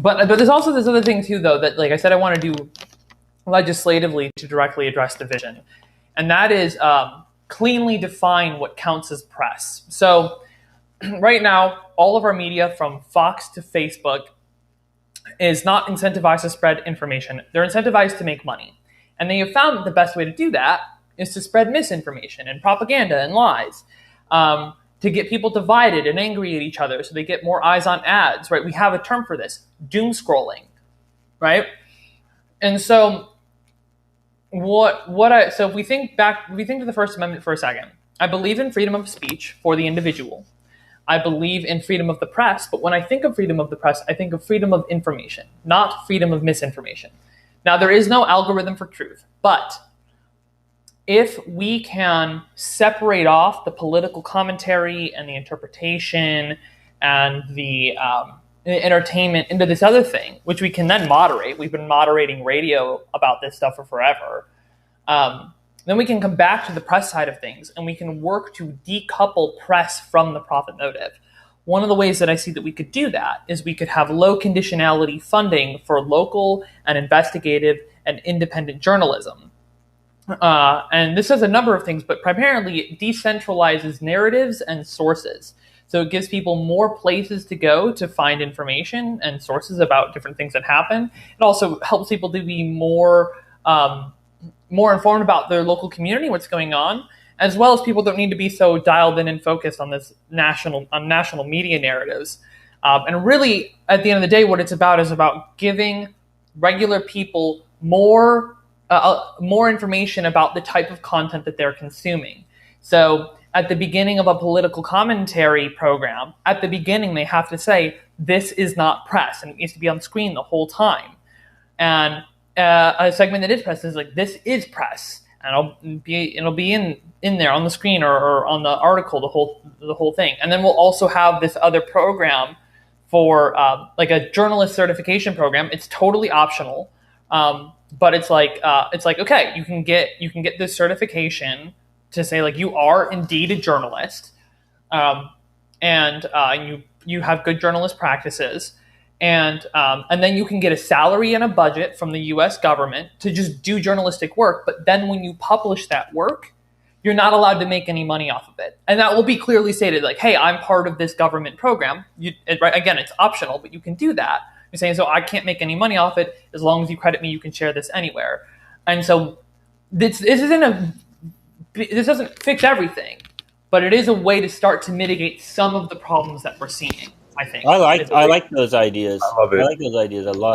But there's also this other thing too, though, that like I said, I want to do legislatively to directly address division, and that is cleanly define what counts as press. So right now, all of our media, from Fox to Facebook, is not incentivized to spread information. They're incentivized to make money. And they have found that the best way to do that is to spread misinformation and propaganda and lies, to get people divided and angry at each other so they get more eyes on ads, right? We have a term for this, doom scrolling, right? And so so if we think to the First Amendment for a second, I believe in freedom of speech for the individual. I believe in freedom of the press, but when I think of freedom of the press, I think of freedom of information, not freedom of misinformation. Now, there is no algorithm for truth, but if we can separate off the political commentary and the interpretation and the entertainment into this other thing, which we can then moderate. We've been moderating radio about this stuff for forever. Then we can come back to the press side of things, and we can work to decouple press from the profit motive. One of the ways that I see that we could do that is we could have low conditionality funding for local and investigative and independent journalism. And this does a number of things, but primarily it decentralizes narratives and sources. So it gives people more places to go to find information and sources about different things that happen. It also helps people to be more informed about their local community, what's going on, as well as people don't need to be so dialed in and focused on this national media narratives. And really, at the end of the day, what it's about is about giving regular people more information about the type of content that they're consuming. So at the beginning of a political commentary program, at the beginning they have to say, this is not press, and it needs to be on screen the whole time. And a segment that is press is like, this is press, and it'll be in there on the screen or on the article, the whole thing. And then we'll also have this other program for like a journalist certification program. It's totally optional, but it's like okay, you can get this certification to say like you are indeed a journalist, and you have good journalist practices, and then you can get a salary and a budget from the U.S. government to just do journalistic work. But then when you publish that work, you're not allowed to make any money off of it, and that will be clearly stated. Like, hey, I'm part of this government program. Right? Again, it's optional, but you can do that. You're saying, so I can't make any money off it. As long as you credit me, you can share this anywhere. And so this doesn't fix everything, but it is a way to start to mitigate some of the problems that we're seeing, I think. I like those ideas. I love it. I like those ideas a lot.